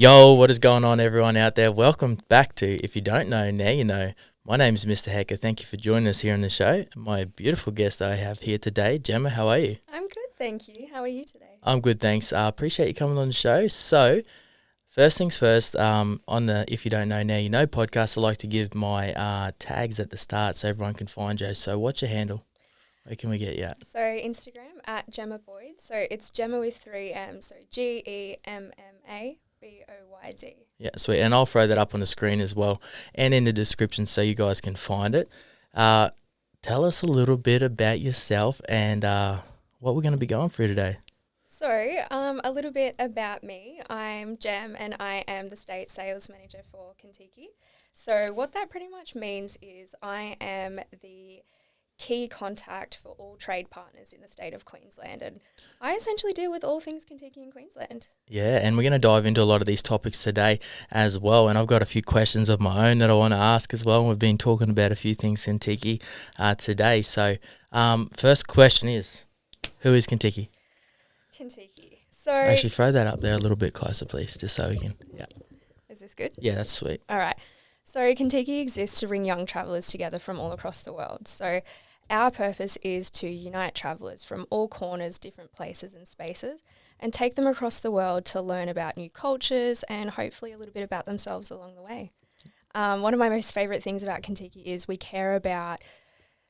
Yo, what is going on, everyone out there? Welcome back to If You Don't Know, Now You Know. My name is Mr. Hecker. Thank you for joining us here on the show. My beautiful guest I have here today, Gemma, how are you? I'm good, thank you. How are you today? I'm good, thanks. Appreciate you coming on the show. So, first things first, on the If You Don't Know, Now You Know podcast, I like to give my tags at the start so everyone can find you. So, what's your handle? Where can we get you at? So Instagram at Gemma Boyd. So it's Gemma with 3 M's. So GEMMA BOYD. Yeah, sweet. And I'll throw that up on the screen as well and in the description so you guys can find it. Tell us a little bit about yourself and what we're going to be going through today. So a little bit about me. I'm Gem and I am the State Sales Manager for Contiki. So what that pretty much means is I am the key contact for all trade partners in the state of Queensland, and I essentially deal with all things Contiki in Queensland. Yeah, and we're going to dive into a lot of these topics today as well, and I've got a few questions of my own that I want to ask as well. We've been talking about a few things Contiki today. So first question is, who is Contiki? Contiki. So Actually, throw that up there a little bit closer, please, just so we can, yeah. Is this good? Yeah, that's sweet. All right. So Contiki exists to bring young travellers together from all across the world. So our purpose is to unite travellers from all corners, different places and spaces, and take them across the world to learn about new cultures and hopefully a little bit about themselves along the way. One of my most favourite things about Contiki is we care about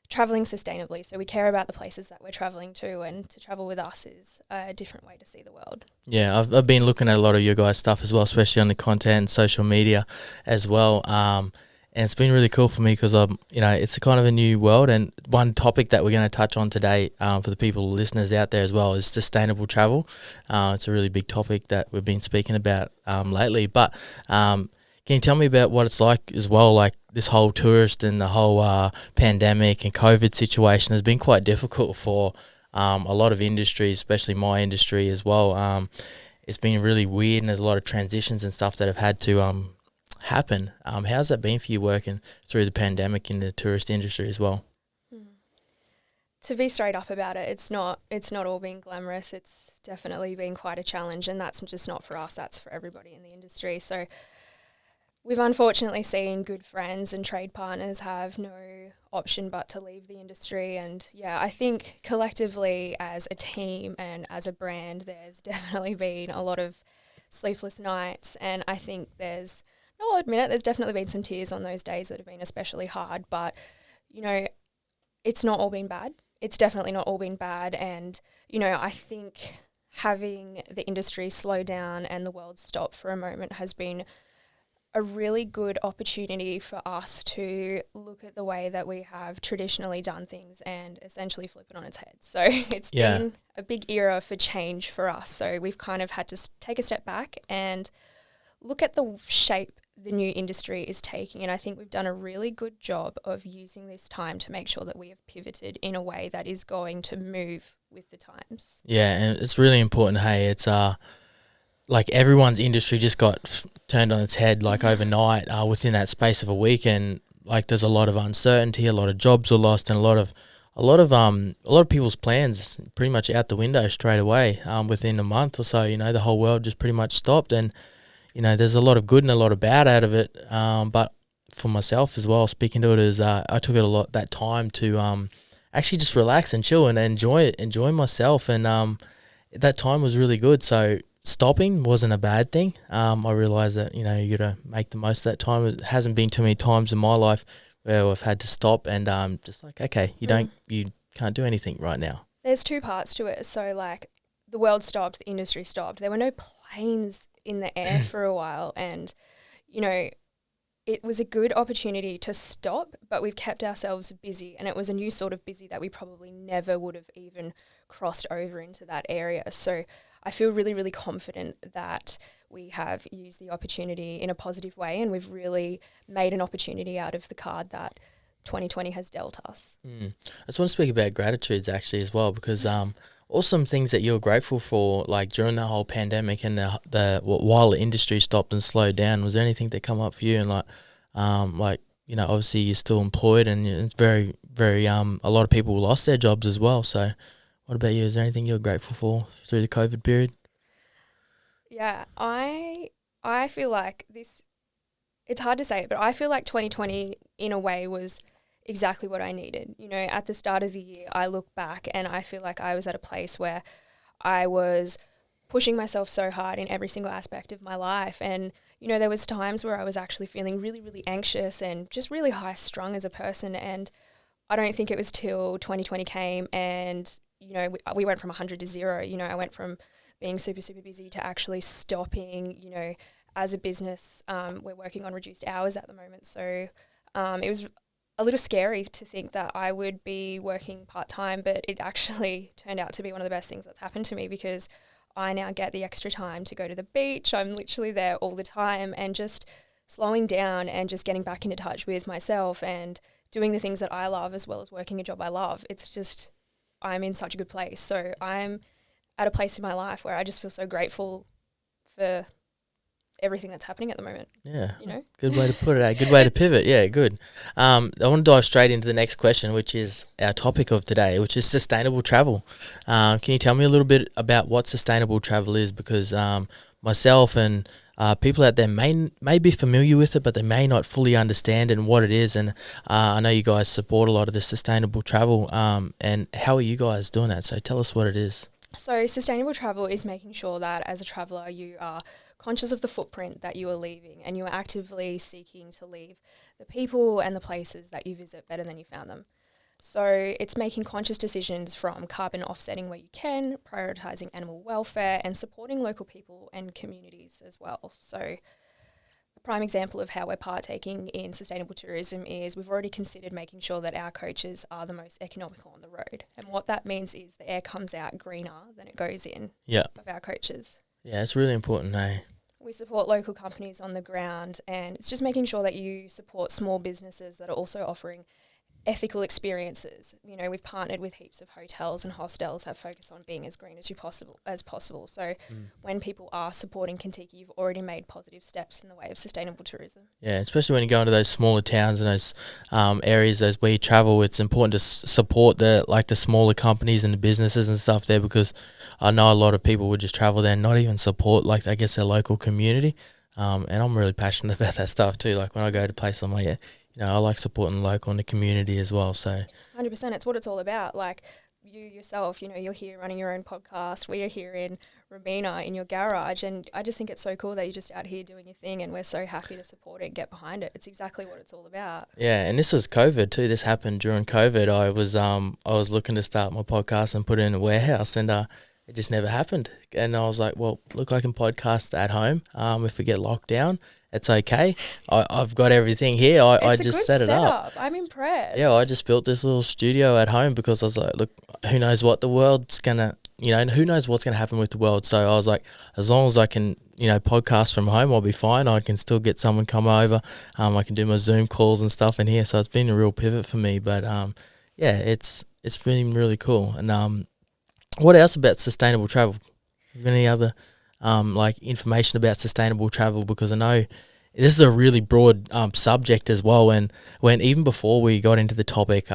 travelling sustainably. So we care about the places that we're travelling to, and to travel with us is a different way to see the world. Yeah, I've been looking at a lot of your guys' stuff as well, especially on the content and social media as well. And it's been really cool for me because it's a kind of a new world. And one topic that we're going to touch on today for the people, listeners out there as well, is sustainable travel. It's a really big topic that we've been speaking about lately. But can you tell me about what it's like as well? Like this whole tourist and the whole pandemic and COVID situation has been quite difficult for a lot of industries, especially my industry as well. It's been really weird, and there's a lot of transitions and stuff that have had to happen. How's that been for you working through the pandemic in the tourist industry as well? To be straight up about it, it's not all been glamorous. It's definitely been quite a challenge, and that's just not for us, that's for everybody in the industry. So we've unfortunately seen good friends and trade partners have no option but to leave the industry. And yeah, I think collectively as a team and as a brand, there's definitely been a lot of sleepless nights. And I think I'll admit it, there's definitely been some tears on those days that have been especially hard. But, it's not all been bad. It's definitely not all been bad. And, I think having the industry slow down and the world stop for a moment has been a really good opportunity for us to look at the way that we have traditionally done things and essentially flip it on its head. So it's been a big era for change for us. So we've kind of had to take a step back and look at the shape the new industry is taking. And I think we've done a really good job of using this time to make sure that we have pivoted in a way that is going to move with the times. Yeah, and it's really important. Hey, it's like everyone's industry just got turned on its head like overnight within that space of a week, and like there's a lot of uncertainty, a lot of jobs are lost, and a lot of people's plans pretty much out the window straight away within a month or so. The whole world just pretty much stopped, and there's a lot of good and a lot of bad out of it. But for myself as well, speaking to it is I took it that time to actually just relax and chill and enjoy myself, and that time was really good. So stopping wasn't a bad thing. I realised that, you got to make the most of that time. It hasn't been too many times in my life where I've had to stop and just like, okay, you can't do anything right now. There's two parts to it. So like the world stopped, the industry stopped. There were no planes in the air for a while, and, it was a good opportunity to stop, but we've kept ourselves busy, and it was a new sort of busy that we probably never would have even crossed over into that area. So I feel really, really confident that we have used the opportunity in a positive way, and we've really made an opportunity out of the card that 2020 has dealt us. I just want to speak about gratitudes actually as well, because awesome things that you're grateful for, like during the whole pandemic and while the industry stopped and slowed down. Was there anything that come up for you? And obviously you're still employed, and it's very, very a lot of people lost their jobs as well. So what about you? Is there anything you're grateful for through the COVID period? Yeah, I I feel like it's hard to say it, but I feel like 2020 in a way was exactly what I needed. You know, at the start of the year, I look back and I feel like I was at a place where I was pushing myself so hard in every single aspect of my life. And, you know, there was times where I was actually feeling really, really anxious and just really high strung as a person. And I don't think it was till 2020 came and, you know, we went from 100 to 0. You know, I went from being super, super busy to actually stopping, you know, as a business. We're working on reduced hours at the moment. So it was a little scary to think that I would be working part-time, but it actually turned out to be one of the best things that's happened to me, because I now get the extra time to go to the beach. I'm literally there all the time, and just slowing down and just getting back into touch with myself and doing the things that I love as well as working a job I love. It's just, I'm in such a good place. So I'm at a place in my life where I just feel so grateful for everything that's happening at the moment. Yeah. You know? Good way to put it. Good way to pivot. Yeah, good. I want to dive straight into the next question, which is our topic of today, which is sustainable travel. Can you tell me a little bit about what sustainable travel is? Because myself and people out there may be familiar with it, but they may not fully understand and what it is. And I know you guys support a lot of the sustainable travel. And how are you guys doing that? So tell us what it is. So sustainable travel is making sure that as a traveller you are conscious of the footprint that you are leaving, and you are actively seeking to leave the people and the places that you visit better than you found them. So it's making conscious decisions from carbon offsetting where you can, prioritising animal welfare, and supporting local people and communities as well. So a prime example of how we're partaking in sustainable tourism is we've already considered making sure that our coaches are the most economical on the road. And what that means is the air comes out greener than it goes in of our coaches. Yeah, it's really important, eh? We support local companies on the ground, and it's just making sure that you support small businesses that are also offering ethical experiences. You know, we've partnered with heaps of hotels and hostels that focus on being as green as possible. So when people are supporting Contiki, you've already made positive steps in the way of sustainable tourism. Yeah, especially when you go into those smaller towns and those areas as where you travel, it's important to support the smaller companies and the businesses and stuff there, because I know a lot of people would just travel there and not even support their local community. And I'm really passionate about that stuff too. Like when I go to places, I'm like, I like supporting the local and the community as well. So 100%, it's what it's all about. Like you yourself, you're here running your own podcast. We are here in Robina in your garage, and I just think it's so cool that you're just out here doing your thing, and we're so happy to support it, get behind it. It's exactly what it's all about. Yeah, and this was COVID too. This happened during COVID. I was looking to start my podcast and put it in a warehouse, and it just never happened. And I was like, well, look, I can podcast at home. If we get locked down, it's okay. I've got everything here. I just set it up. I'm impressed. Yeah, I just built this little studio at home because I was like, look, who knows what the world's gonna, who knows what's gonna happen with the world. So I was like, as long as I can, podcast from home, I'll be fine. I can still get someone come over. I can do my Zoom calls and stuff in here. So it's been a real pivot for me. But yeah, it's been really cool. And what else about sustainable travel? Any other information about sustainable travel? Because I know this is a really broad subject as well. And when even before we got into the topic,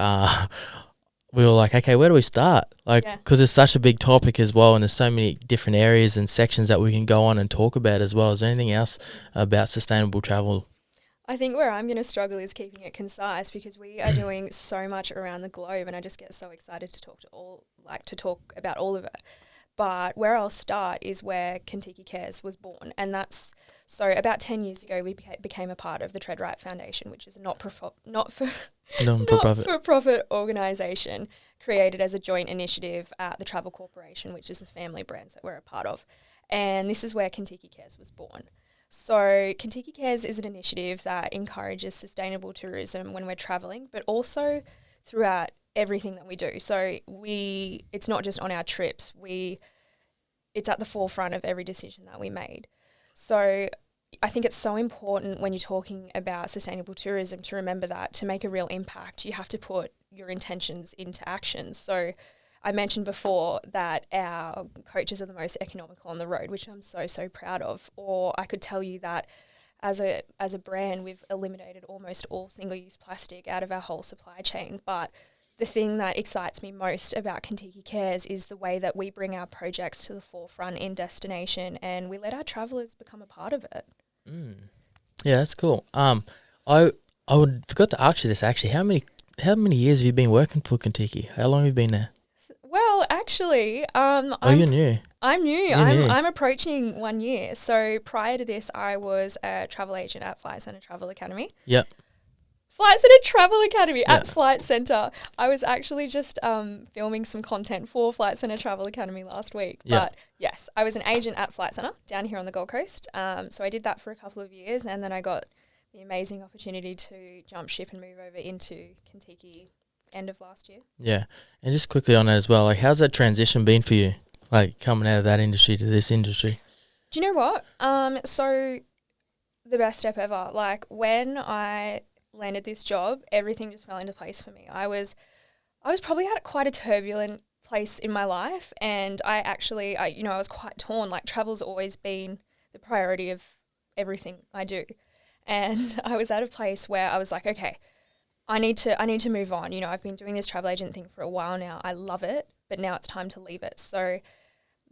we were like, okay, where do we start? Because it's such a big topic as well, and there's so many different areas and sections that we can go on and talk about as well. Is there anything else about sustainable travel? I think where I'm going to struggle is keeping it concise, because we are doing so much around the globe, and I just get so excited to talk about all of it. But where I'll start is where Contiki Cares was born, and that's so about 10 years ago we became a part of the Tread Right Foundation, which is a not-for-profit organisation created as a joint initiative at the Travel Corporation, which is the family brands that we're a part of. And this is where Contiki Cares was born. So Contiki Cares is an initiative that encourages sustainable tourism when we're travelling, but also throughout everything that we do. So it's not just on our trips. It's at the forefront of every decision that we made. So I think it's so important when you're talking about sustainable tourism to remember that to make a real impact, you have to put your intentions into action. So I mentioned before that our coaches are the most economical on the road, which I'm so, so proud of. Or I could tell you that as a brand, we've eliminated almost all single-use plastic out of our whole supply chain. But the thing that excites me most about Contiki Cares is the way that we bring our projects to the forefront in destination, and we let our travellers become a part of it. Mm. Yeah, that's cool. I would forgot to ask you this actually. How many years have you been working for Contiki? How long have you been there? Well, actually, Oh, you're new. I'm new. You're new. I'm approaching 1 year. So prior to this, I was a travel agent at Flight Centre Travel Academy. Yep. Flight Centre Travel Academy Yeah. at Flight Centre. I was actually just filming some content for Flight Centre Travel Academy last week. Yeah. But yes, I was an agent at Flight Centre down here on the Gold Coast. So I did that for a couple of years, and then I got the amazing opportunity to jump ship and move over into Contiki end of last year. Yeah. And just quickly on that as well, like how's that transition been for you? Like coming out of that industry to this industry? Do you know what? So the best step ever. Like when I landed this job, everything just fell into place for me. I was probably at quite a turbulent place in my life, and I was quite torn. Like travel's always been the priority of everything I do. And I was at a place where I was like, okay, I need to move on. I've been doing this travel agent thing for a while now. I love it, but now it's time to leave it. So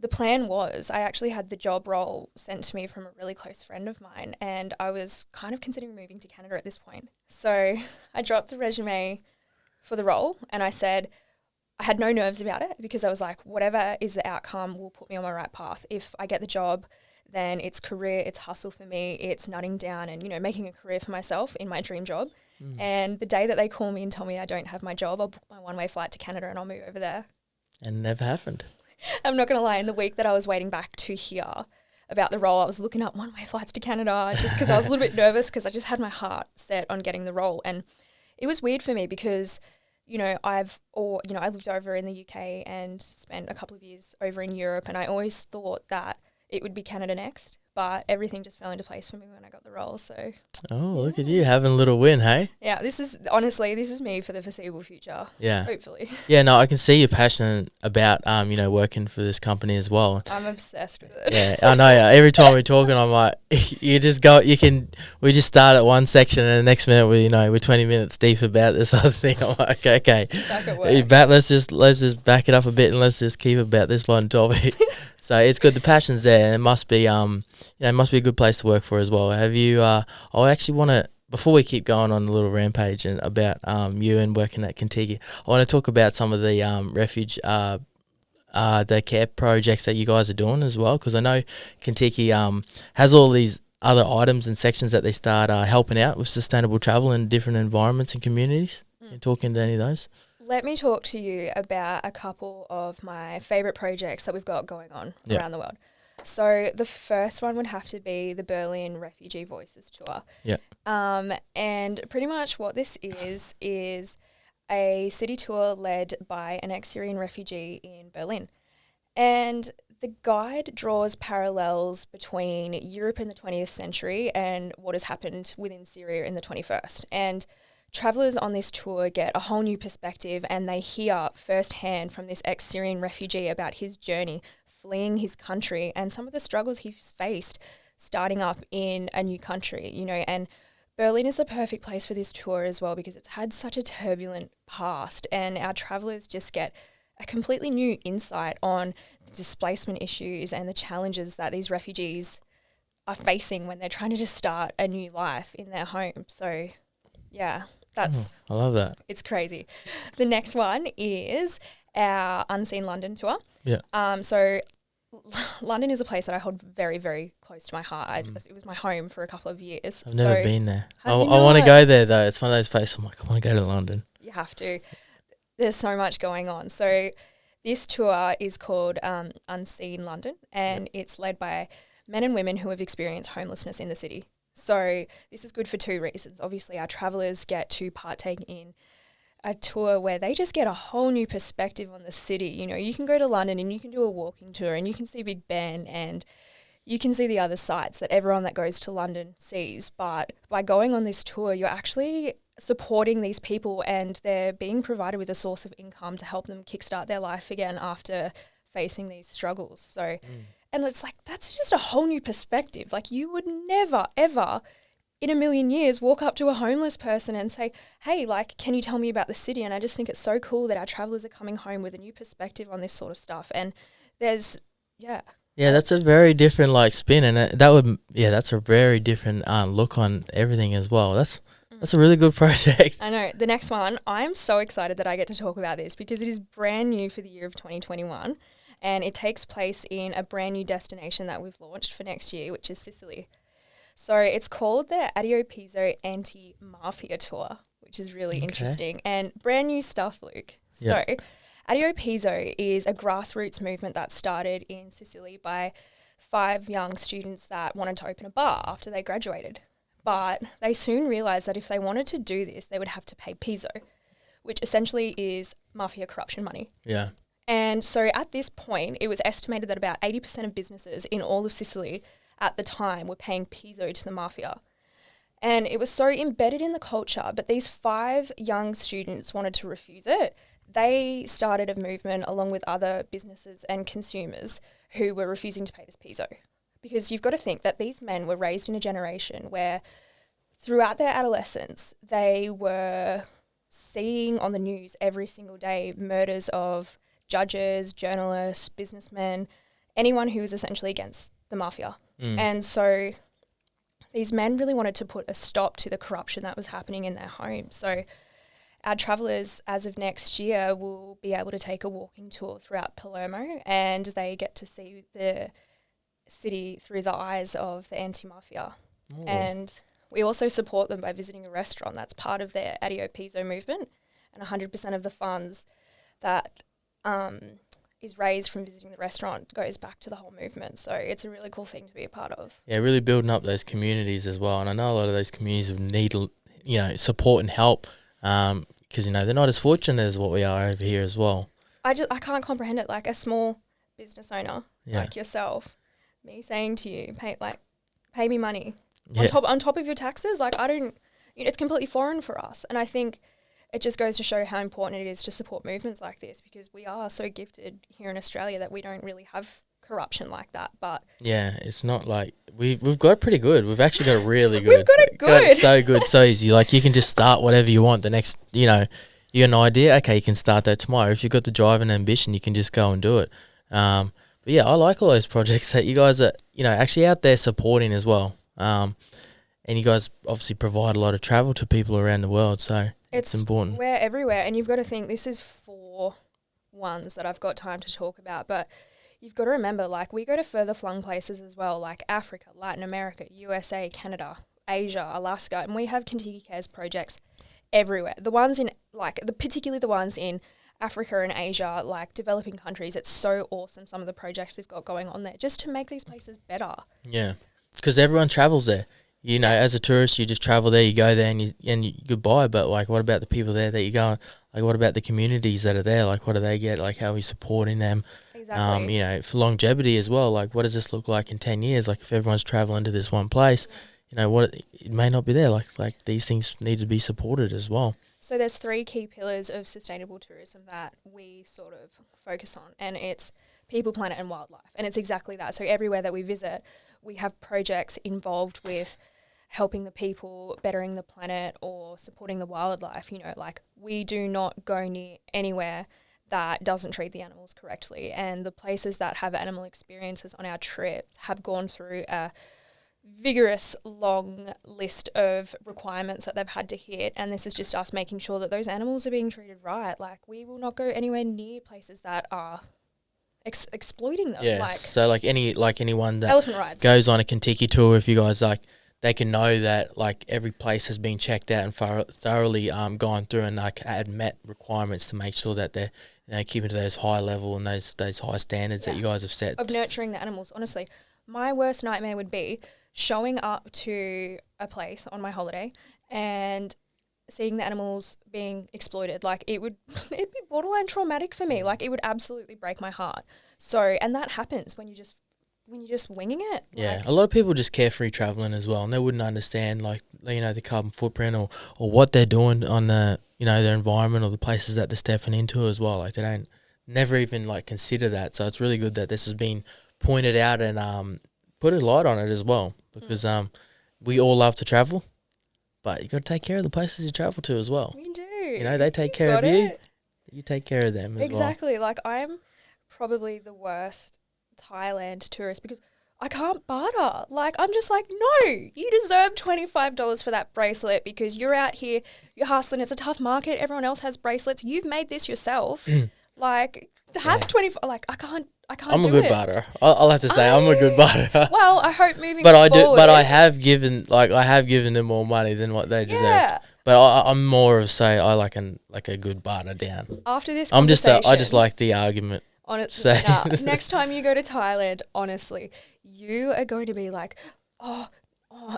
the plan was I actually had the job role sent to me from a really close friend of mine, and I was kind of considering moving to Canada at this point. So I dropped the resume for the role, and I said I had no nerves about it because I was like, whatever is the outcome will put me on my right path. If I get the job, then it's career, it's hustle for me, it's nutting down and, making a career for myself in my dream job. And the day that they call me and tell me I don't have my job, I'll book my one-way flight to Canada and I'll move over there. And it never happened. I'm not going to lie, in the week that I was waiting back to hear about the role, I was looking up one-way flights to Canada just because I was a little bit nervous because I just had my heart set on getting the role. And it was weird for me because, I lived over in the UK and spent a couple of years over in Europe, and I always thought that it would be Canada next, but everything just fell into place for me when I got the role. So, look at you having a little win, hey? Yeah, this is me for the foreseeable future. Yeah. Hopefully. Yeah, no, I can see you're passionate about, working for this company as well. I'm obsessed with it. Yeah, I know. Yeah. Every time we're talking, I'm like, we just start at one section and the next minute we're 20 minutes deep about this other thing. I'm like, okay. Back at work. Let's just back it up a bit and let's just keep about this one topic. So it's good. The passion's there, and it must be it must be a good place to work for as well. Have you? I actually want to, before we keep going on the little rampage and about you and working at Contiki, I want to talk about some of the refuge the care projects that you guys are doing as well, because I know Contiki has all these other items and sections that they start helping out with sustainable travel in different environments and communities. You talking to any of those? Let me talk to you about a couple of my favourite projects that we've got going on around the world. So the first one would have to be the Berlin Refugee Voices Tour. Yeah. And pretty much what this is a city tour led by an ex-Syrian refugee in Berlin. And the guide draws parallels between Europe in the 20th century and what has happened within Syria in the 21st. And travellers on this tour get a whole new perspective, and they hear firsthand from this ex-Syrian refugee about his journey fleeing his country and some of the struggles he's faced starting up in a new country, and Berlin is the perfect place for this tour as well because it's had such a turbulent past, and our travellers just get a completely new insight on the displacement issues and the challenges that these refugees are facing when they're trying to just start a new life in their home. So, yeah. I love that. It's crazy. The next one is our Unseen London tour. Yeah. So London is a place that I hold very, very close to my heart. It was my home for a couple of years. I've never been there. I Have you want to not? go there though. It's one of those places I'm like, I want to go to London. You have to. There's so much going on. So this tour is called Unseen London, and it's led by men and women who have experienced homelessness in the city. So this is good for two reasons. Obviously, our travellers get to partake in a tour where they just get a whole new perspective on the city. You can go to London and you can do a walking tour and you can see Big Ben and you can see the other sites that everyone that goes to London sees. But by going on this tour, you're actually supporting these people and they're being provided with a source of income to help them kickstart their life again after facing these struggles. So, and it's like, that's just a whole new perspective. Like you would never, ever in a million years walk up to a homeless person and say, hey, like, can you tell me about the city? And I just think it's so cool that our travellers are coming home with a new perspective on this sort of stuff. And there's Yeah, that's a very different like spin, and that's a very different look on everything as well. That's a really good project. I know. The next one, I'm so excited that I get to talk about this because it is brand new for the year of 2021, and it takes place in a brand new destination that we've launched for next year, which is Sicily. So it's called the Addio Pizzo Anti-Mafia Tour, which is really interesting and brand new stuff, Luke. Yeah. So Addio Pizzo is a grassroots movement that started in Sicily by 5 young students that wanted to open a bar after they graduated. But they soon realised that if they wanted to do this, they would have to pay pizzo, which essentially is mafia corruption money. Yeah. And so at this point, it was estimated that about 80% of businesses in all of Sicily at the time were paying pizzo to the mafia. And it was so embedded in the culture, but these 5 young students wanted to refuse it. They started a movement along with other businesses and consumers who were refusing to pay this pizzo. Because you've got to think that these men were raised in a generation where throughout their adolescence, they were seeing on the news every single day murders of judges, journalists, businessmen, anyone who was essentially against the mafia. And so these men really wanted to put a stop to the corruption that was happening in their homes. So our travellers, as of next year, will be able to take a walking tour throughout Palermo, and they get to see the city through the eyes of the anti-mafia. And we also support them by visiting a restaurant that's part of their Addio Pizzo movement, and 100% of the funds that is raised from visiting the restaurant goes back to the whole movement. So it's a really cool thing to be a part of. Yeah, really building up those communities as well. And I know a lot of those communities need, support and help because, they're not as fortunate as what we are over here as well. I can't comprehend it. Like a small business owner like yourself, me saying to you, pay me money on top of your taxes. Like it's completely foreign for us. And I think it just goes to show how important it is to support movements like this, because we are so gifted here in Australia that we don't really have corruption like that. But yeah, it's not like we've got it pretty good. We've actually got it really good. We've got it good. Got it so good, so easy. Like you can just start whatever you want. The next, you got an idea. Okay, you can start that tomorrow. If you've got the drive and ambition, you can just go and do it. But yeah, I like all those projects that you guys are, actually out there supporting as well. And you guys obviously provide a lot of travel to people around the world, so it's important. We're everywhere, and you've got to think this is 4 ones that I've got time to talk about, but you've got to remember, like, we go to further flung places as well, like Africa, Latin America, USA, Canada, Asia, Alaska, and we have Contiki Cares projects everywhere. The ones in, particularly the ones in Africa and Asia, like developing countries, it's so awesome, some of the projects we've got going on there, just to make these places better. Yeah, because everyone travels there. As a tourist, you just travel there, you go there, and you goodbye. But like, what about the people there that you go? Like, what about the communities that are there? Like, what do they get? Like, how are we supporting them? Exactly. For longevity as well. Like, what does this look like in 10 years? Like, if everyone's traveling to this one place, what it may not be there. Like these things need to be supported as well. So there's 3 key pillars of sustainable tourism that we sort of focus on, and it's people, planet, and wildlife. And it's exactly that. So everywhere that we visit, we have projects involved with helping the people, bettering the planet, or supporting the wildlife. We do not go near anywhere that doesn't treat the animals correctly. And the places that have animal experiences on our trip have gone through a vigorous, long list of requirements that they've had to hit. And this is just us making sure that those animals are being treated right. Like, we will not go anywhere near places that are exploiting them. Yeah, so anyone that elephant rides goes on a Contiki tour, if you guys they can know that every place has been checked out and thoroughly gone through and had met requirements to make sure that they're keeping to those high level and those high standards that you guys have set of nurturing the animals. Honestly, my worst nightmare would be showing up to a place on my holiday and seeing the animals being exploited. It'd be borderline traumatic for me. It would absolutely break my heart. So, and that happens when you're just winging it. Yeah, a lot of people just carefree traveling as well, and they wouldn't understand the carbon footprint or what they're doing on the their environment or the places that they're stepping into as well. They don't never even consider that. So it's really good that this has been pointed out and put a light on it as well, because we all love to travel. But you got to take care of the places you travel to as well. You do. They take care of you. You take care of them as well. Exactly. I'm probably the worst Thailand tourist because I can't barter. Like, I'm just like, no, you deserve $25 for that bracelet because you're out here, you're hustling. It's a tough market. Everyone else has bracelets. You've made this yourself. Like, have 25. Like, I can't. I'm a good barterer. I'll have to say I'm a good barterer. Well, I hope moving but forward. I have given them more money than what they deserve. Yeah. But I'm more of say I like a good barter down. After this I conversation, just like the argument. Honestly, next time you go to Thailand, honestly, you are going to be like, oh,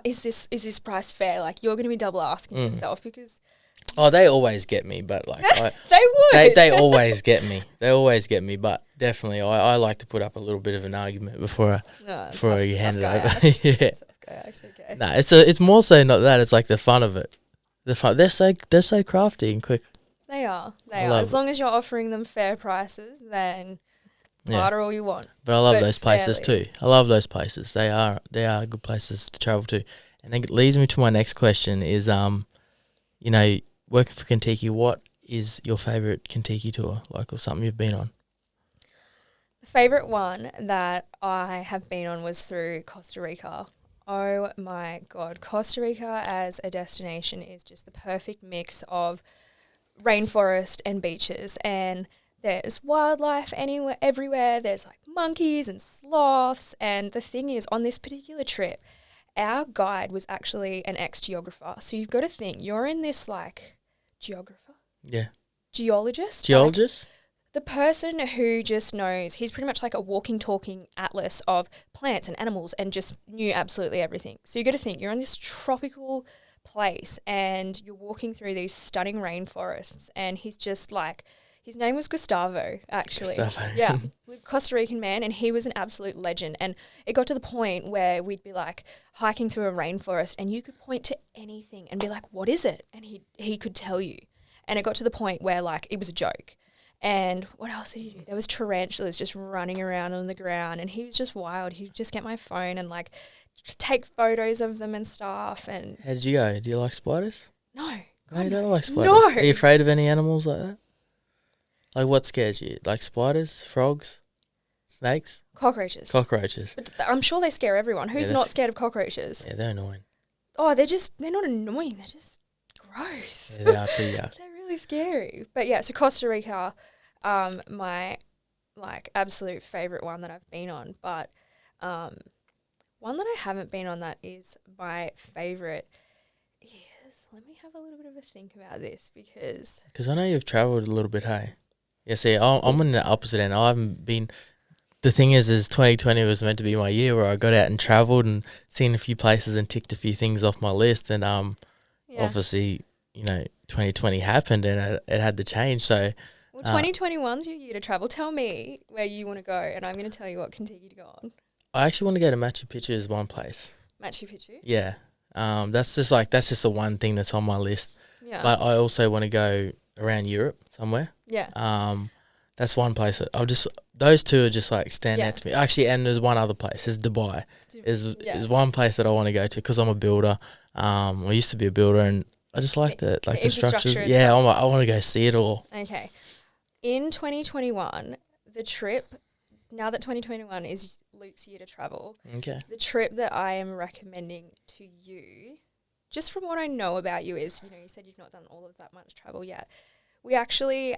is this price fair? Like, you're going to be double asking yourself because. Oh, they always get me, but like they would. They always get me. They always get me, but definitely I like to put up a little bit of an argument before you hand it over. Yeah. Okay. No, it's more so not that. It's like the fun of it. The fun. They're so crafty and quick. They are. As long as you're offering them fair prices, then barter all you want. But I love those places too. I love those places. They are good places to travel to. And then it leads me to my next question is working for Contiki, what is your favourite Contiki tour, like, or something you've been on? The favourite one that I have been on was through Costa Rica. Oh my God. Costa Rica as a destination is just the perfect mix of rainforest and beaches, and there's wildlife everywhere. There's like monkeys and sloths, and the thing is, on this particular trip, our guide was actually an ex-geographer. So you've got to think, you're in this like geographer? Yeah. Geologist? Geologist? The person who just knows, he's pretty much like a walking, talking atlas of plants and animals and just knew absolutely everything. So you got to think, you're in this tropical place and you're walking through these stunning rainforests, and he's just like, his name was Gustavo, actually. Yeah, Costa Rican man, and he was an absolute legend. And it got to the point where we'd be like hiking through a rainforest and you could point to anything and be like, what is it? And he could tell you. And it got to the point where like it was a joke. And what else did he do? There was tarantulas just running around on the ground, and he was just wild. He'd just get my phone and like take photos of them and stuff. And how did you go? Do you like spiders? No. No, you don't like spiders? No. Are you afraid of any animals like that? Like, what scares you? Like spiders, frogs, snakes? Cockroaches. Cockroaches. But I'm sure they scare everyone. Who's not scared of cockroaches? Yeah, they're annoying. Oh, they're not annoying. They're just gross. Yeah, they are pretty yuck. They're really scary. But yeah, so Costa Rica, my like absolute favourite one that I've been on. But one that I haven't been on that is my favourite is, let me have a little bit of a think about this because I know you've travelled a little bit, hey? Yeah, see, I'm on the opposite end. I haven't been. The thing is 2020 was meant to be my year where I got out and travelled and seen a few places and ticked a few things off my list. And obviously, 2020 happened and it had to change. So, well, 2021's your year to travel. Tell me where you want to go, and I'm going to tell you what Contiki to go on. I actually want to go to Machu Picchu as one place. Machu Picchu? Yeah. That's just the one thing that's on my list. Yeah. But I also want to go around Europe somewhere. Yeah. That's one place that those two are just like stand out to me. Actually, and there's one other place. There's Dubai. Is one place that I want to go to because I'm a builder. I used to be a builder, and I just like the structures. Yeah, I want to go see it all. Okay. In 2021, the trip, now that 2021 is Luke's year to travel, the trip that I am recommending to you, just from what I know about you is, you said you've not done all of that much travel yet. We actually,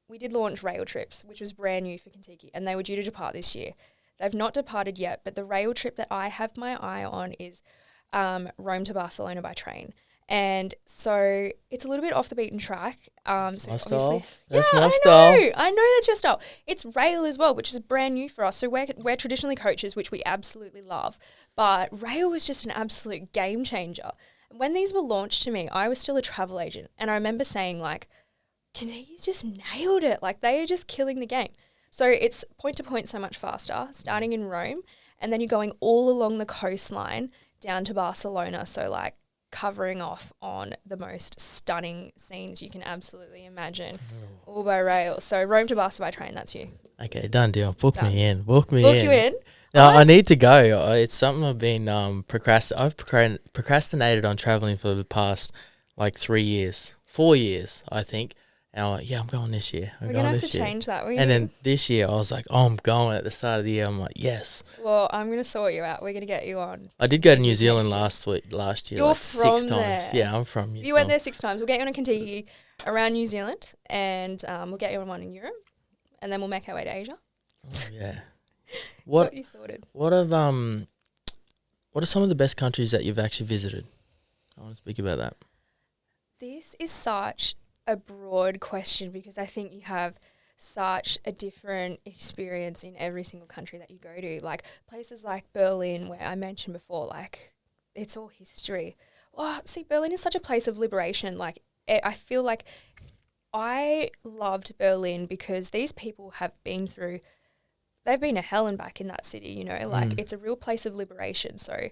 we did launch rail trips, which was brand new for Contiki, and they were due to depart this year. They've not departed yet, but the rail trip that I have my eye on is Rome to Barcelona by train. And so it's a little bit off the beaten track. That's so my style. That's my style. I know that's your style. It's rail as well, which is brand new for us. So we're traditionally coaches, which we absolutely love. But rail was just an absolute game changer. When these were launched to me, I was still a travel agent. And I remember saying, like, Contiki's just nailed it. Like, they are just killing the game. So it's point to point so much faster, starting in Rome. And then you're going all along the coastline down to Barcelona. So, like, covering off on the most stunning scenes you can absolutely imagine, all by rail. So Rome to Barcelona by train, that's you. Okay, done deal. Book me in. Book you in? No, I need to go. It's something I've been I've procrastinated on traveling for the past like 4 years, I think. And I'm like, yeah, I'm going this year. We're going to have to change that. And then this year I was like, oh, I'm going at the start of the year. I'm like, yes. Well, I'm going to sort you out. We're going to get you on. I did go to New Zealand last year. You're like from 6 times. there. Yeah, I'm from New Zealand. You went there 6 times. We'll get you on a Contiki around New Zealand, and we'll get you on one in Europe, and then we'll make our way to Asia. Oh, yeah. Got you sorted. What are some of the best countries that you've actually visited? I want to speak about that. This is such a broad question because I think you have such a different experience in every single country that you go to. Like places like Berlin, where I mentioned before, like it's all history. Oh, see, Berlin is such a place of liberation. Like I feel like I loved Berlin because these people have been through, they've been to hell and back in that city, you know, like it's a real place of liberation. So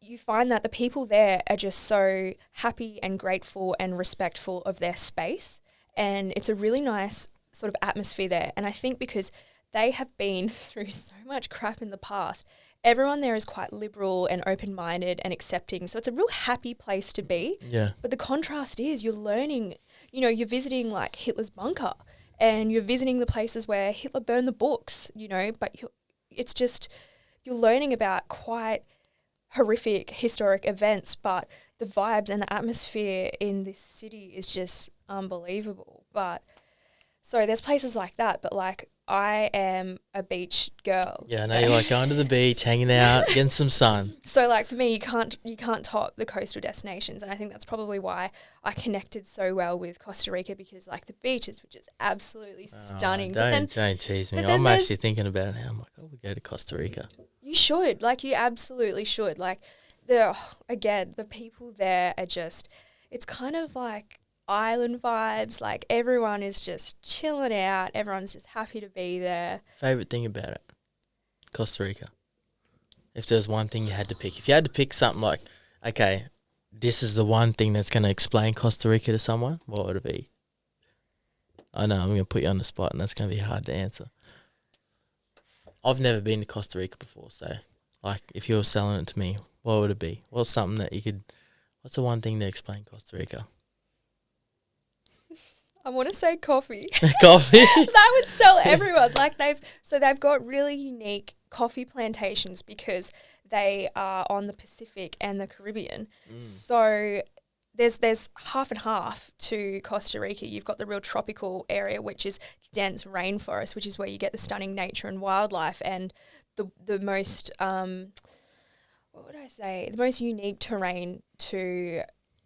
you find that the people there are just so happy and grateful and respectful of their space. And it's a really nice sort of atmosphere there. And I think because they have been through so much crap in the past, everyone there is quite liberal and open-minded and accepting. So it's a real happy place to be. Yeah. But the contrast is you're learning, you know, you're visiting like Hitler's bunker and you're visiting the places where Hitler burned the books, you know, but it's just, you're learning about quite horrific historic events, but the vibes and the atmosphere in this city is just unbelievable. But so there's places like that, but like I am a beach girl. Yeah, I know you like going to the beach, hanging out, getting some sun. So like for me, you can't top the coastal destinations, and I think that's probably why I connected so well with Costa Rica, because like the beaches were just absolutely stunning. Don't tease me. I'm actually thinking about it now. I'm like, oh, we go to Costa Rica. You should, like you absolutely should. Like the people there are just, it's kind of like island vibes. Like everyone is just chilling out. Everyone's just happy to be there. Favorite thing about it? Costa Rica. If there's one thing you had to pick. If you had to pick something like, okay, this is the one thing that's going to explain Costa Rica to someone, what would it be? I know, I'm going to put you on the spot and that's going to be hard to answer. I've never been to Costa Rica before, so like if you were selling it to me, what would it be? What's something that you could, what's the one thing to explain Costa Rica? I want to say coffee. Coffee? That would sell everyone. Like they've got really unique coffee plantations because they are on the Pacific and the Caribbean. So there's half and half to Costa Rica. You've got the real tropical area, which is dense rainforest, which is where you get the stunning nature and wildlife and the most what would I say? The most unique terrain to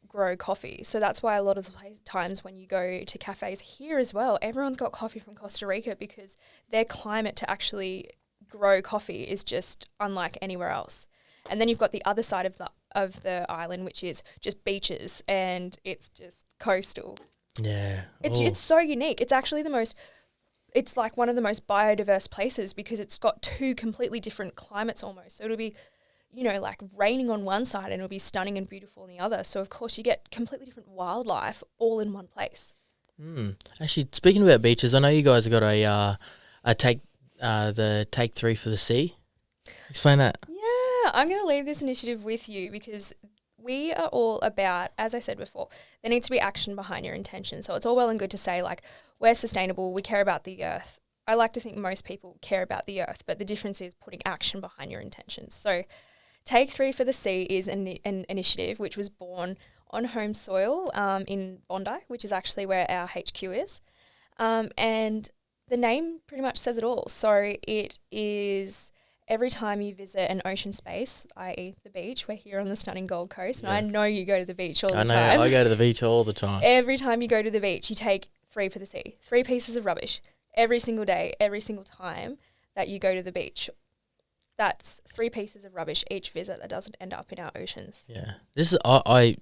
grow coffee. So that's why a lot of the times when you go to cafes here as well, everyone's got coffee from Costa Rica because their climate to actually grow coffee is just unlike anywhere else. And then you've got the other side of the island, which is just beaches and it's just coastal. Yeah. It's so unique. It's actually it's like one of the most biodiverse places because it's got two completely different climates almost. So it'll be, you know, like raining on one side and it'll be stunning and beautiful on the other. So of course you get completely different wildlife all in one place. Actually, speaking about beaches, I know you guys have got the Take 3 for the Sea. Explain that. Yeah, I'm going to leave this initiative with you because we are all about, as I said before, there needs to be action behind your intention. So it's all well and good to say like we're sustainable, we care about the earth. I like to think most people care about the earth, but the difference is putting action behind your intentions. So Take 3 for the Sea is an initiative which was born on home soil in Bondi, which is actually where our HQ is. And the name pretty much says it all. So it is every time you visit an ocean space, i.e. the beach, we're here on the stunning Gold Coast, and I know you go to the beach all the time. I go to the beach all the time. Every time you go to the beach, you take 3 for the Sea, 3 pieces of rubbish every single day, every single time that you go to the beach. That's 3 pieces of rubbish each visit that doesn't end up in our oceans. Yeah. This is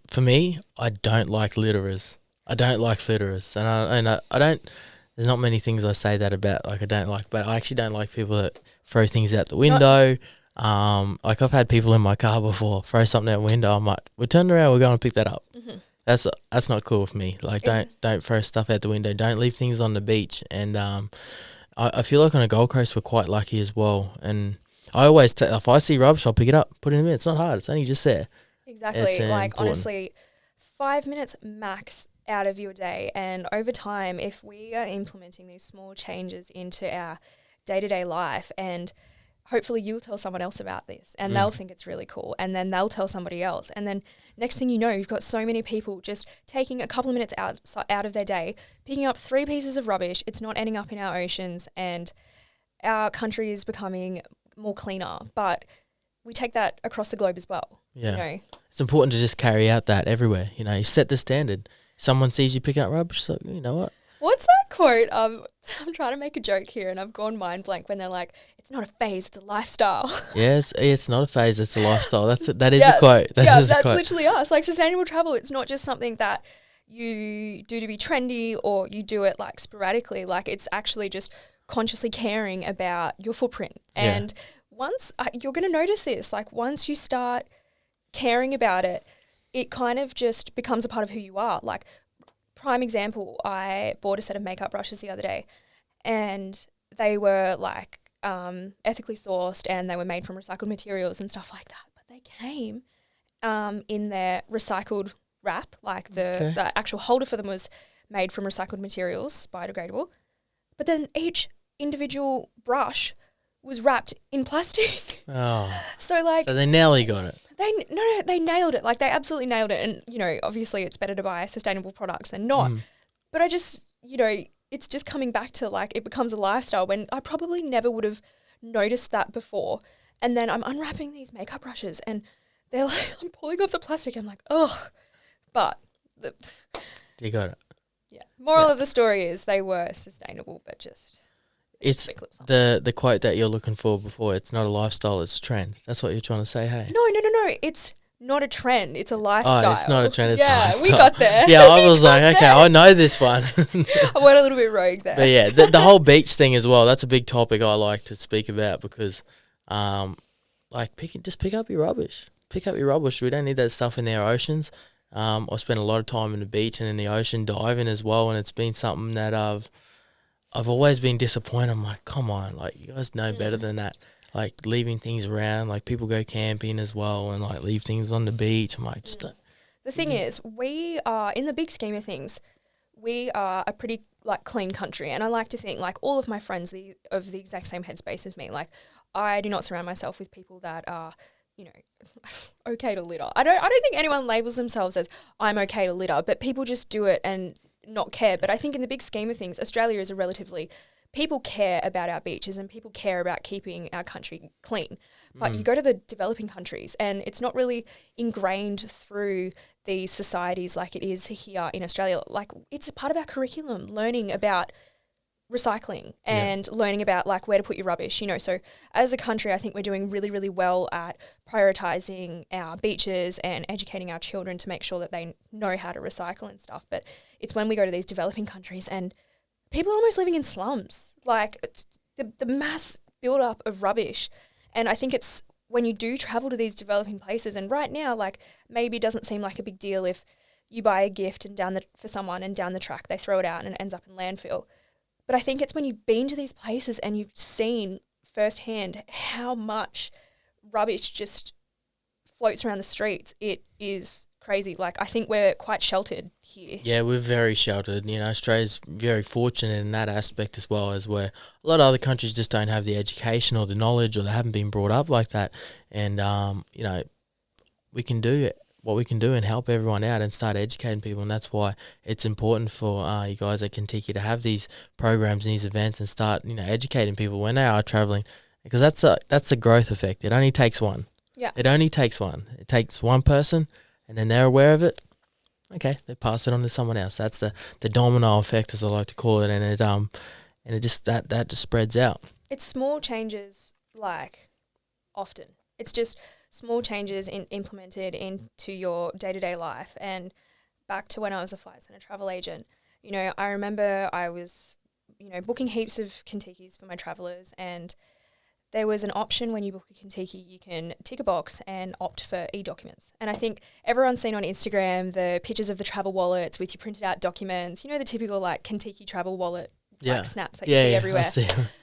for me, I don't like litterers. And I don't, there's not many things I say that about, like I don't like, but I actually don't like people that throw things out the window. Like I've had people in my car before throw something out the window. I'm like, we're turning around, we're going to pick that up. Mm-hmm. That's not cool with me. Like don't throw stuff out the window. Don't leave things on the beach. And I feel like on a Gold Coast we're quite lucky as well. And I always if I see rubbish, I'll pick it up, put it in the bin. It's not hard. It's only just there. Exactly. Like important. Honestly, 5 minutes max out of your day. And over time, if we are implementing these small changes into our day-to-day life, and hopefully you'll tell someone else about this and they'll think it's really cool, and then they'll tell somebody else. And then next thing you know, you've got so many people just taking a couple of minutes out of their day, picking up 3 pieces of rubbish. It's not ending up in our oceans, and our country is becoming more cleaner. But we take that across the globe as well. Yeah. You know? It's important to just carry out that everywhere. You know, you set the standard. Someone sees you picking up rubbish, so you know what? What's that quote? I'm trying to make a joke here and I've gone mind blank when they're like, it's not a phase, it's a lifestyle. Yeah, it's not a phase, it's a lifestyle. That is a quote. That's literally us. Like, sustainable travel, it's not just something that you do to be trendy or you do it like sporadically. Like, it's actually just consciously caring about your footprint. And once you're going to notice this, like once you start caring about it, it kind of just becomes a part of who you are. Like, prime example, I bought a set of makeup brushes the other day, and they were like ethically sourced and they were made from recycled materials and stuff like that. But they came in their recycled wrap, like the actual holder for them was made from recycled materials, biodegradable. But then each individual brush was wrapped in plastic. Oh. So they nearly got it. They nailed it. Like, they absolutely nailed it. And, you know, obviously it's better to buy sustainable products than not. But I just, you know, it's just coming back to, like, it becomes a lifestyle when I probably never would have noticed that before. And then I'm unwrapping these makeup brushes and they're like, I'm pulling off the plastic. I'm like, oh. But you got it. Yeah. Moral of the story is they were sustainable, but just... It's the quote that you're looking for before. It's not a lifestyle, it's a trend. That's what you're trying to say, hey? No. It's not a trend. It's a lifestyle. Oh, it's not a trend, it's a lifestyle. Yeah, we got there. Yeah, I was like, okay, I know this one. I went a little bit rogue there. But yeah, the whole beach thing as well, that's a big topic I like to speak about because, just pick up your rubbish. Pick up your rubbish. We don't need that stuff in our oceans. I spent a lot of time in the beach and in the ocean diving as well, and it's been something that I've always been disappointed. I'm like, come on, like, you guys know better than that. Like, leaving things around, like, people go camping as well and, like, leave things on the beach. I'm like, just don't. The thing is, we are, in the big scheme of things, we are a pretty, like, clean country. And I like to think, like, all of my friends of the exact same headspace as me, like, I do not surround myself with people that are, you know, okay to litter. I don't think anyone labels themselves as, I'm okay to litter, but people just do it and not care. But I think in the big scheme of things, Australia is a relatively... People care about our beaches and people care about keeping our country clean. But you go to the developing countries and it's not really ingrained through these societies like it is here in Australia. Like, it's a part of our curriculum, learning about recycling and learning about, like, where to put your rubbish, you know. So as a country, I think we're doing really, really well at prioritising our beaches and educating our children to make sure that they know how to recycle and stuff. But it's when we go to these developing countries and people are almost living in slums, like, it's the mass build-up of rubbish. And I think it's when you do travel to these developing places, and right now, like, maybe it doesn't seem like a big deal if you buy a gift and for someone and down the track they throw it out and it ends up in landfill. But I think it's when you've been to these places and you've seen firsthand how much rubbish just floats around the streets. It is crazy. Like, I think we're quite sheltered here. Yeah, we're very sheltered. You know, Australia's very fortunate in that aspect as well, as where a lot of other countries just don't have the education or the knowledge, or they haven't been brought up like that. And, you know, we can do what we can do and help everyone out and start educating people. And that's why it's important for you guys at Contiki to have these programs and these events and start, you know, educating people when they are traveling, because that's a growth effect. It only takes one. Yeah. It only takes one. It takes one person, and then they're aware of it. Okay, they pass it on to someone else. That's the domino effect, as I like to call it, and it just that just spreads out. It's small changes, like, often. It's just small changes implemented into your day-to-day life. And back to when I was a flight centre travel agent, you know, I remember I was, you know, booking heaps of Contikis for my travellers, and there was an option when you book a Contiki, you can tick a box and opt for e-documents. And I think everyone's seen on Instagram the pictures of the travel wallets with your printed out documents, you know, the typical, like, Contiki travel wallet like snaps that you see everywhere.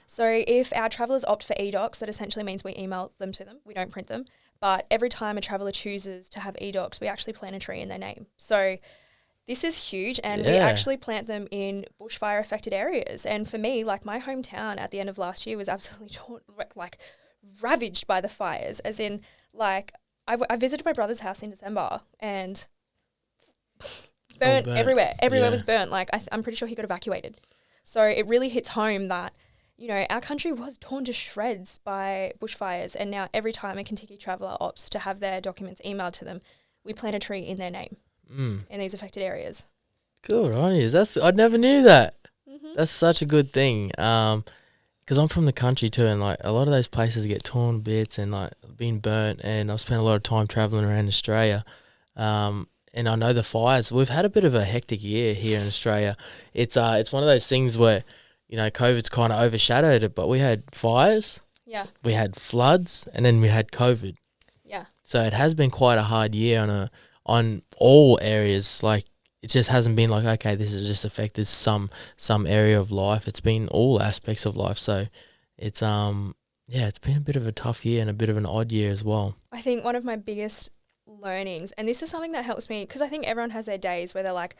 So if our travellers opt for e-docs, that essentially means we email them to them. We don't print them. But every time a traveller chooses to have e-docs, we actually plant a tree in their name. So this is huge, and we actually plant them in bushfire affected areas. And for me, like my hometown at the end of last year was absolutely like ravaged by the fires, as in like I visited my brother's house in December and burnt everywhere. Everywhere was burnt. Like I'm pretty sure he got evacuated. So it really hits home that, you know, our country was torn to shreds by bushfires, and now every time a Contiki traveller opts to have their documents emailed to them, we plant a tree in their name in these affected areas. Good on you. I never knew that. That's such a good thing. Because I'm from the country too, and like a lot of those places get torn to bits and like been burnt. And I've spent a lot of time traveling around Australia. And I know the fires. We've had a bit of a hectic year here in Australia. It's one of those things where, you know, COVID's kind of overshadowed it, but we had fires. Yeah. We had floods, and then we had COVID. Yeah. So it has been quite a hard year on all areas. Like, it just hasn't been like, okay, this has just affected some area of life. It's been all aspects of life. So it's it's been a bit of a tough year and a bit of an odd year as well. I think one of my biggest learnings, and this is something that helps me, because I think everyone has their days where they're like,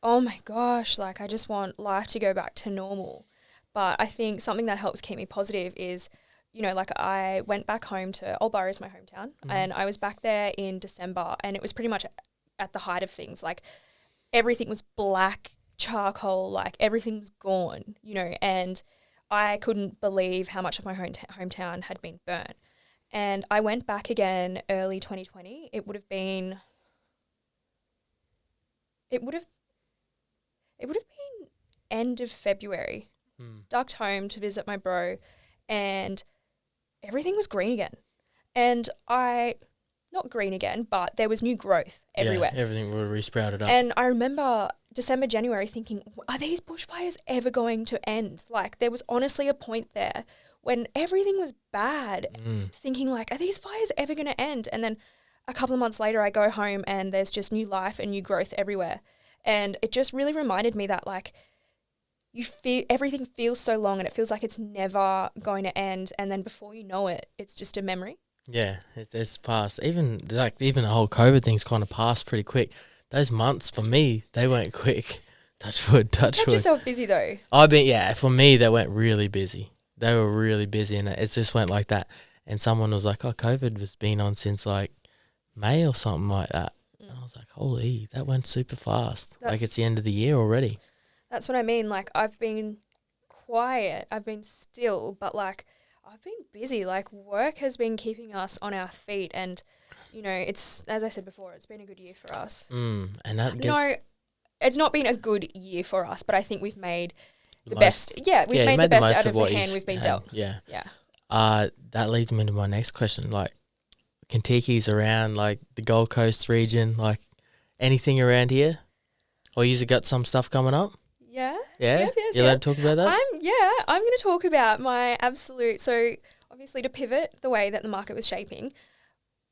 oh my gosh, like I just want life to go back to normal. But I think something that helps keep me positive is, you know, like I went back home to Old Borough is my hometown, and I was back there in December, and it was pretty much at the height of things. Like everything was black charcoal, like everything was gone, you know, and I couldn't believe how much of my hometown had been burnt. And I went back again early 2020. It would have been end of February. Ducked home to visit my bro, and everything was green again. And not green again, but there was new growth everywhere. Yeah, everything would have resprouted up. And I remember December, January thinking, are these bushfires ever going to end? Like there was honestly a point there when everything was bad, thinking like, are these fires ever going to end? And then a couple of months later I go home and there's just new life and new growth everywhere. And it just really reminded me that like everything feels so long and it feels like it's never going to end. And then before you know it, it's just a memory. Yeah, it's passed. Even the whole COVID thing's kind of passed pretty quick. Those months for me, they went quick. Touch wood. Kept yourself busy though. For me, they went really busy. They were really busy, and it just went like that. And someone was like, "Oh, COVID has been on since like May or something like that." And I was like, "Holy, that went super fast! Like it's the end of the year already." That's what I mean. Like I've been quiet, I've been still, but like I've been busy. Like work has been keeping us on our feet, and you know, it's, as I said before, it's been a good year for us. And that gets no, it's not been a good year for us, but I think we've made the best. Yeah, we've made the best out of the hand we've been dealt. Yeah. Yeah. That leads me to my next question. Like, Contiki's around like the Gold Coast region, like anything around here, or you got some stuff coming up? Yeah. Yeah. You allowed to talk about that? I'm going to talk about my absolute. So obviously, to pivot the way that the market was shaping,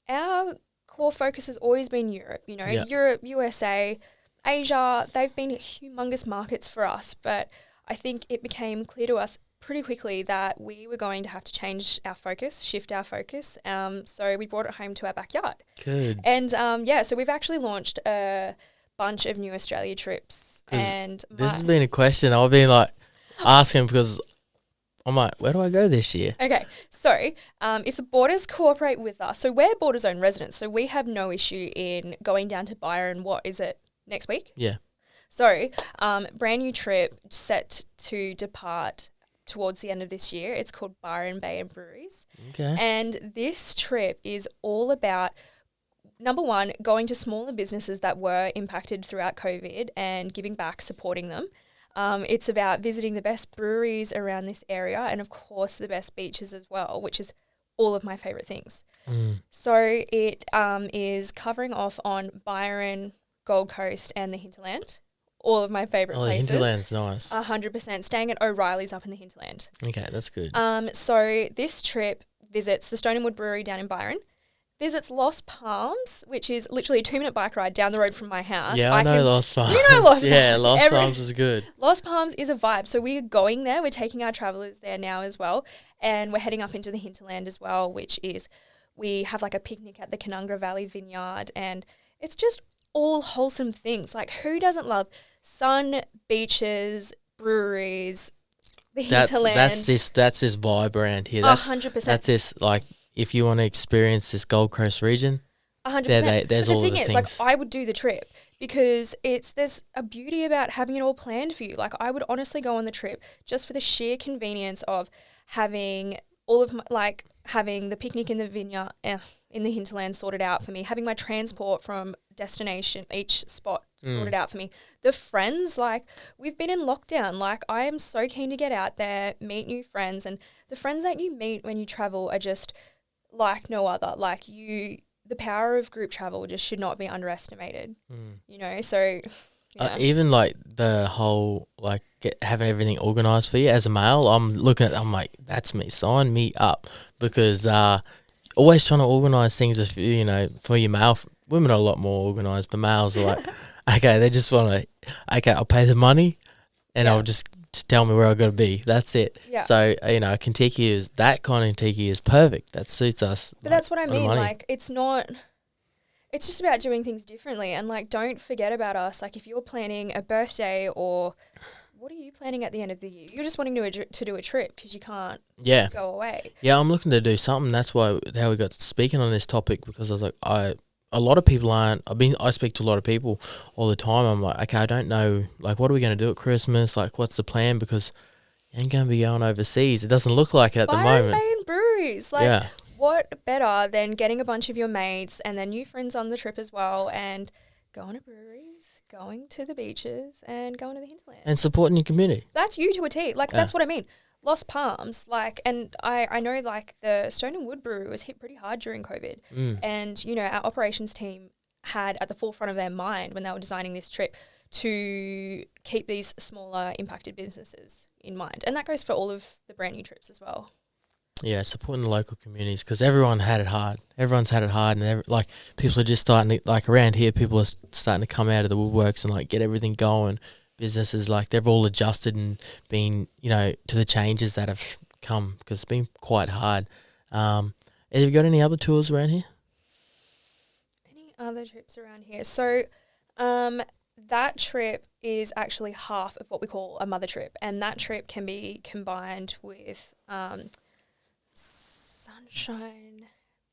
our core focus has always been Europe. You know, Europe, USA, Asia. They've been humongous markets for us, but I think it became clear to us pretty quickly that we were going to have to change our focus, shift our focus. So we brought it home to our backyard. Good. And so we've actually launched a bunch of new Australia trips. And this has been a question I've been like asking because I'm like, where do I go this year? Okay, so if the borders cooperate with us, so we're border zone residents, so we have no issue in going down to Byron. What is it, next week? Yeah. So brand new trip set to depart towards the end of this year. It's called Byron Bay and Breweries. Okay. And this trip is all about, number one, going to smaller businesses that were impacted throughout COVID and giving back, supporting them. It's about visiting the best breweries around this area and, of course, the best beaches as well, which is all of my favourite things. So it is covering off on Byron, Gold Coast and the hinterland. All of my favourite places. The hinterland's nice. 100%. Staying at O'Reilly's up in the hinterland. Okay, that's good. So this trip visits the Stone and Wood Brewery down in Byron, visits Lost Palms, which is literally a 2-minute bike ride down the road from my house. Yeah, I know Lost Palms. You know Lost Palms. Yeah, Lost Palms is good. Lost Palms is a vibe. So we're going there. We're taking our travellers there now as well. And we're heading up into the hinterland as well, which is we have like a picnic at the Canungra Valley Vineyard. And it's just all wholesome things. Like, who doesn't love sun, beaches, breweries, the hinterland? That's this vibe around here. 100%. That's this, like, if you want to experience this Gold Coast region, 100%. there's but all the the thing is, things. like, I would do the trip because there's a beauty about having it all planned for you. Like, I would honestly go on the trip just for the sheer convenience of having all of my, like, having the picnic in the vineyard, in the hinterland sorted out for me, having my transport from destination, each spot sorted out for me. The friends, like, we've been in lockdown. Like, I am so keen to get out there, meet new friends, and the friends that you meet when you travel are just like no other. Like, the power of group travel just should not be underestimated, you know? So, yeah. Even, like, the whole, like, having everything organised for you as a male, I'm like, that's me, sign me up. Because always trying to organise things, if you know, for your male. Women are a lot more organised, but males are like, okay, they just want to, okay, I'll pay the money and I'll just tell me where I've got to be. That's it. Yeah. So, you know, Contiki is, that kind of Contiki is perfect. That suits us. But that's what I mean. Like, it's just about doing things differently. And, like, don't forget about us. Like, if you're planning a birthday, or what are you planning at the end of the year? You're just wanting to do a trip because you can't go away. Yeah, I'm looking to do something. That's why how we got speaking on this topic, because I was like, a lot of people aren't. I speak to a lot of people all the time. I'm like, okay, I don't know, like, what are we going to do at Christmas? Like, what's the plan? Because you ain't going to be going overseas. It doesn't look like it at the moment. Byron Bay breweries. Like, what better than getting a bunch of your mates and then new friends on the trip as well, and going to breweries, going to the beaches, and going to the hinterland. And supporting your community. That's you to a T. Like, that's what I mean. Lost Palms, like, and I know, like, the Stone and Wood Brewery was hit pretty hard during COVID. And, you know, our operations team had at the forefront of their mind when they were designing this trip to keep these smaller impacted businesses in mind. And that goes for all of the brand new trips as well. Yeah, supporting the local communities, because everyone had it hard. Everyone's had it hard, and like, people are just starting to, like, around here, people are starting to come out of the woodworks and, like, get everything going. Businesses, like, they've all adjusted and been, you know, to the changes that have come, because it's been quite hard. Have you got any other tours around here? Any other trips around here? So, that trip is actually half of what we call a mother trip, and that trip can be combined with sunshine,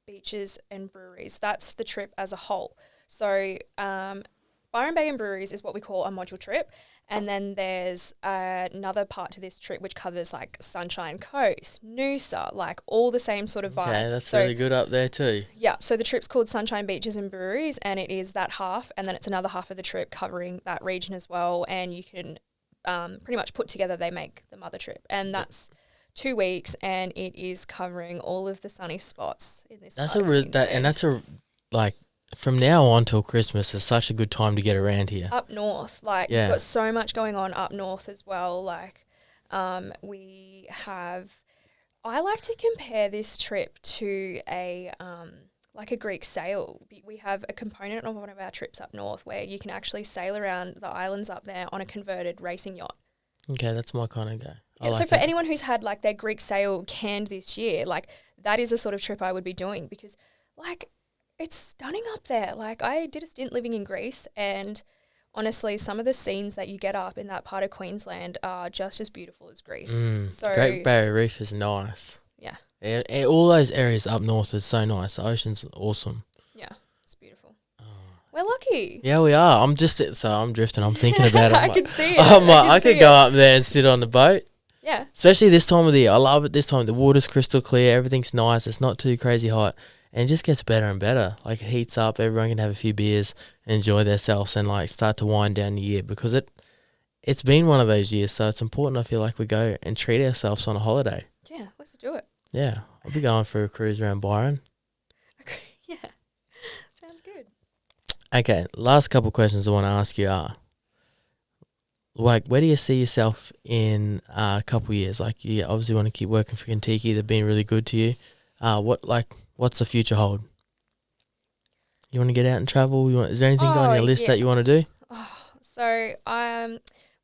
beaches, and breweries. That's the trip as a whole. So, Byron Bay and breweries is what we call a module trip, and then there's another part to this trip which covers, like, Sunshine Coast, Noosa, like, all the same sort of vibes. Okay, that's really good up there too. Yeah, so the trip's called Sunshine Beaches and Breweries, and it is that half, and then it's another half of the trip covering that region as well, and you can pretty much put together, they make the mother trip, and that's 2 weeks, and it is covering all of the sunny spots in this. That's like, from now on till Christmas is such a good time to get around here. Up north, like, we've got so much going on up north as well. Like, we have, I like to compare this trip to a like a Greek sail. We have a component of one of our trips up north where you can actually sail around the islands up there on a converted racing yacht. Okay, that's my kind of go. Yeah, so for anyone who's had, like, their Greek sail canned this year, like, that is a sort of trip I would be doing, because, like, it's stunning up there. Like, I did a stint living in Greece, and honestly, some of the scenes that you get up in that part of Queensland are just as beautiful as Greece. So Great Barrier Reef is nice. Yeah. All those areas up north is so nice. The ocean's awesome. Yeah, it's beautiful. We're lucky. Yeah, we are. I'm drifting. I'm thinking about it. I can see it. I could go up there and sit on the boat. Yeah. Especially this time of the year. I love it this time. The water's crystal clear. Everything's nice. It's not too crazy hot. And it just gets better and better. Like, it heats up. Everyone can have a few beers and enjoy themselves and, like, start to wind down the year, because it's been one of those years. So it's important, I feel like, we go and treat ourselves on a holiday. Yeah, let's do it. Yeah. I'll be going for a cruise around Byron. Yeah. Sounds good. Okay. Last couple of questions I want to ask you are, like, where do you see yourself in a couple of years? Like, you obviously want to keep working for Contiki. They've been really good to you. What's the future hold? You want to get out and travel? Is there anything on your list that you want to do? So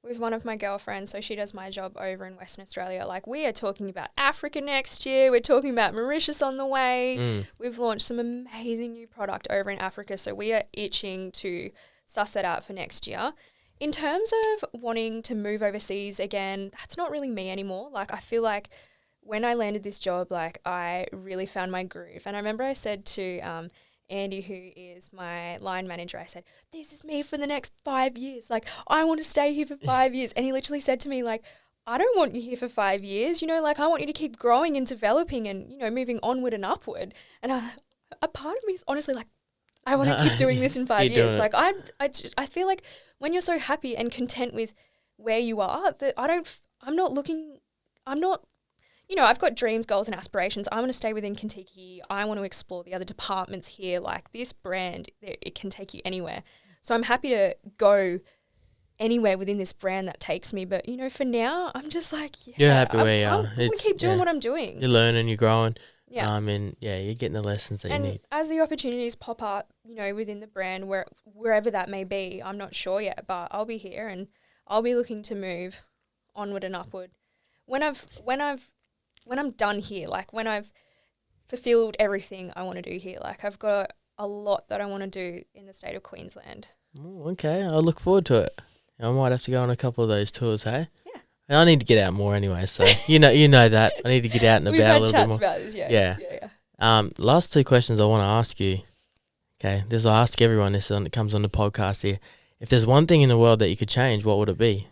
with one of my girlfriends, so she does my job over in Western Australia. Like, we are talking about Africa next year. We're talking about Mauritius on the way. We've launched some amazing new product over in Africa, so we are itching to suss that out for next year. In terms of wanting to move overseas again, that's not really me anymore. Like, I feel like when I landed this job, like, I really found my groove. And I remember I said to Andy, who is my line manager, I said, this is me for the next 5 years. Like, I want to stay here for 5 years. And he literally said to me, like, I don't want you here for 5 years. You know, like, I want you to keep growing and developing and, you know, moving onward and upward. And a part of me is honestly like, I want to keep doing this in 5 years. Like, I feel like when you're so happy and content with where you are, that you know, I've got dreams, goals, and aspirations. I want to stay within Contiki. I want to explore the other departments here. Like, this brand, it can take you anywhere. So I'm happy to go anywhere within this brand that takes me. But, you know, for now, I'm just like, yeah. You're happy where you are. I want to keep doing what I'm doing. You're learning, you're growing. Yeah. And, you're getting the lessons that you need. As the opportunities pop up, you know, within the brand, wherever that may be, I'm not sure yet, but I'll be here and I'll be looking to move onward and upward. When I'm done here, like when I've fulfilled everything I want to do here, like I've got a lot that I want to do in the state of Queensland. Oh, okay, I look forward to it. I might have to go on a couple of those tours, hey? Yeah. I need to get out more anyway, so you know that. I need to get out and about a little bit more. We've had chats about this, yeah. Last two questions I want to ask you. Okay, this I'll ask everyone. It comes on the podcast here. If there's one thing in the world that you could change, what would it be?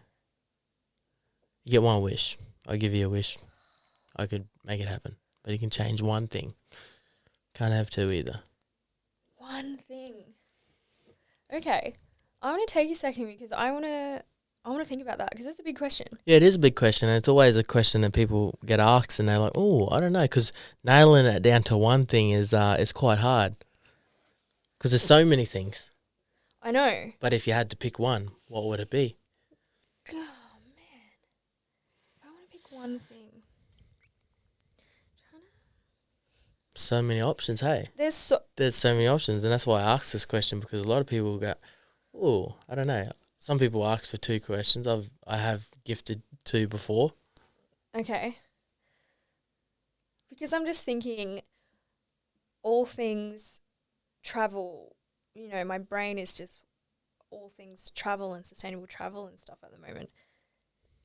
You get one wish. I'll give you a wish. I could make it happen, but you can change one thing. Can't have two either. One thing. Okay, I want to take a second because I want to think about that because that's a big question. Yeah, it is a big question, and it's always a question that people get asked, and they're like, "Oh, I don't know," because nailing it down to one thing is quite hard. Because there's so many things. I know. But if you had to pick one, what would it be? Oh man, if I want to pick one thing. So many options, hey? There's so many options, and that's why I asked this question, because a lot of people go, oh, I don't know. Some people ask for two questions. I have gifted two before. Okay. Because I'm just thinking all things travel, you know, my brain is just all things travel and sustainable travel and stuff at the moment.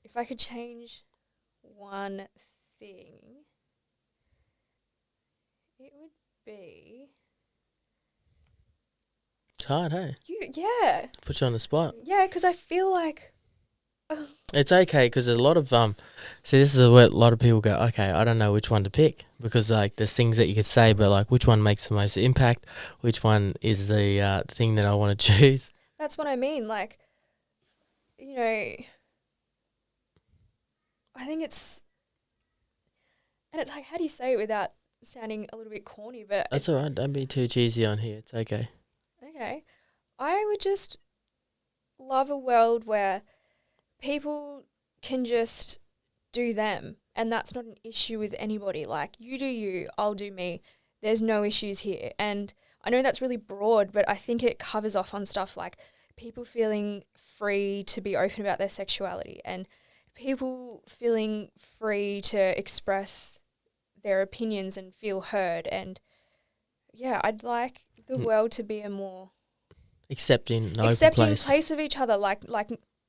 If I could change one thing, it would be... It's hard, hey? Yeah. Put you on the spot. Yeah, because I feel like... It's okay, because a lot of... see, this is where a lot of people go, okay, I don't know which one to pick, because, like, there's things that you could say, but, like, which one makes the most impact? Which one is the thing that I want to choose? That's what I mean. Like, you know, I think it's... And it's like, how do you say it without sounding a little bit corny? But that's all right. Don't be too cheesy on here. It's okay. Okay. I would just love a world where people can just do them, and that's not an issue with anybody. Like, you do you, I'll do me. There's no issues here. And I know that's really broad, but I think it covers off on stuff like people feeling free to be open about their sexuality and people feeling free to express their opinions and feel heard. And yeah, I'd like the world to be a more accepting place of each other, like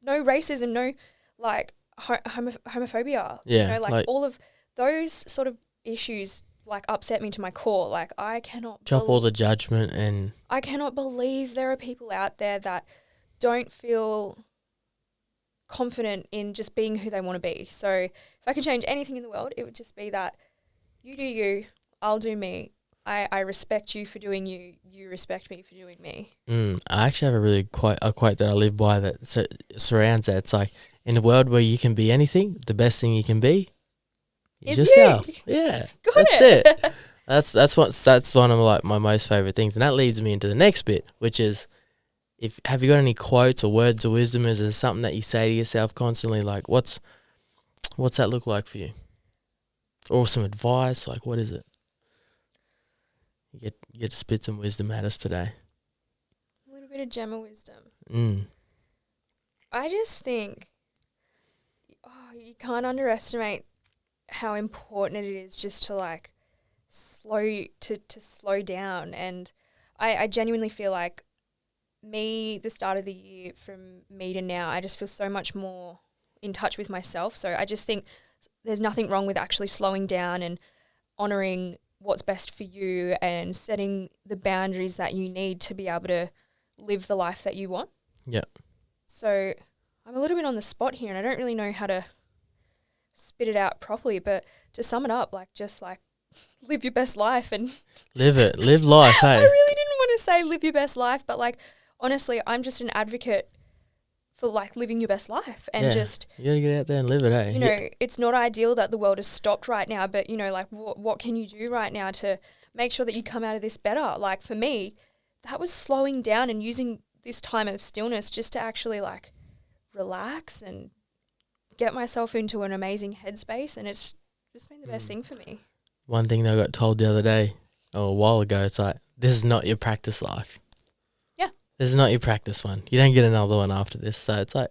no racism, no like homophobia. Yeah, you know, like all of those sort of issues like upset me to my core. Like, I cannot drop all the judgment, and I cannot believe there are people out there that don't feel confident in just being who they want to be. So if I could change anything in the world, it would just be that you do you, I'll do me. I respect you for doing you, you respect me for doing me. I actually have a quote that I live by that surrounds that. It's like, in a world where you can be anything, the best thing you can be is yourself. You. Yeah, that's it. That's one of like my most favorite things, and that leads me into the next bit, which is, have you got any quotes or words of wisdom? Is there something that you say to yourself constantly? Like, what's that look like for you? Or some advice? Like, what is it? You get to spit some wisdom at us today. A little bit of Gemma wisdom. Mm. I just think You can't underestimate how important it is just to like slow down. And I genuinely feel like the start of the year from me to now, I just feel so much more in touch with myself. So I just think there's nothing wrong with actually slowing down and honouring what's best for you and setting the boundaries that you need to be able to live the life that you want. Yeah. So I'm a little bit on the spot here and I don't really know how to spit it out properly, but to sum it up, like just like live your best life and live life, hey. I really didn't want to say live your best life, but like honestly, I'm just an advocate for like living your best life and just you gotta get out there and live it, hey. You know, it's not ideal that the world has stopped right now, but you know, like what can you do right now to make sure that you come out of this better? Like for me, that was slowing down and using this time of stillness just to actually like relax and get myself into an amazing headspace, and it's just been the best thing for me. One thing that I got told the other day, or a while ago, it's like, this is not your practice life. Yeah. This is not your practice one. You don't get another one after this. So it's like,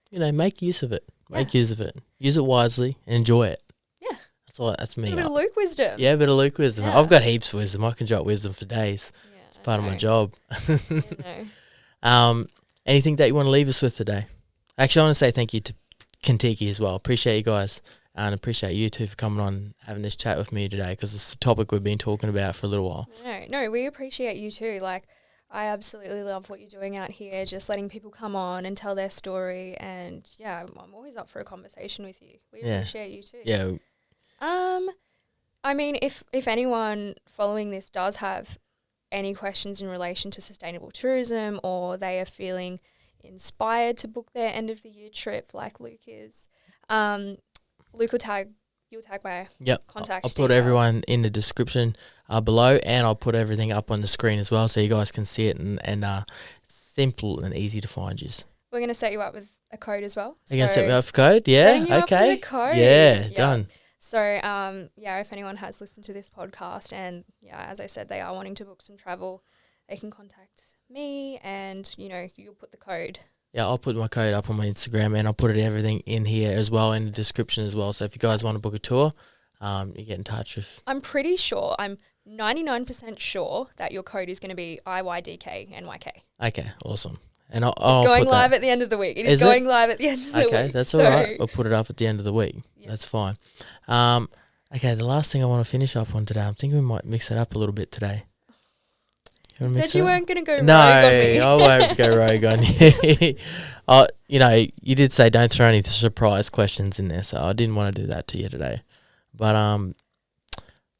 you know, make use of it. Make use of it. Use it wisely and enjoy it. Yeah. That's me. A bit of Luke wisdom. Yeah, a bit of Luke wisdom. Yeah. I've got heaps of wisdom. I can drop wisdom for days. Yeah, it's part of my job. You know. Anything that you want to leave us with today? Actually, I want to say thank you to Contiki as well. Appreciate you guys. And appreciate you too for coming on and having this chat with me today, because it's the topic we've been talking about for a little while. No, we appreciate you too. Like, I absolutely love what you're doing out here, just letting people come on and tell their story. And yeah, I'm always up for a conversation with you. We appreciate you too. Yeah. I mean, if anyone following this does have any questions in relation to sustainable tourism, or they are feeling inspired to book their end of the year trip like Luke is, Luke will you'll tag my contact. I'll put everyone in the description below, and I'll put everything up on the screen as well so you guys can see it, and it's simple and easy to find you. We're going to set you up with a code as well. You're going to set me up for code? Yeah, okay. Up with a code. Yeah, done. So, if anyone has listened to this podcast and, as I said, they are wanting to book some travel, they can contact me and, you know, you'll put the code. Yeah, I'll put my code up on my Instagram, and I'll put everything in here as well, in the description as well. So if you guys want to book a tour, you get in touch with... I'm pretty sure, I'm 99% sure that your code is going to be IYDKNYK. Okay, awesome. And it's going live at the end of the week. It is going live at the end of the week. Okay, that's all right. I'll put it up at the end of the week. Yeah. That's fine. Okay, the last thing I want to finish up on today, I'm thinking we might mix it up a little bit today. You said you weren't going to go rogue on me. No, I won't go rogue on you. You know, you did say don't throw any surprise questions in there, so I didn't want to do that to you today. But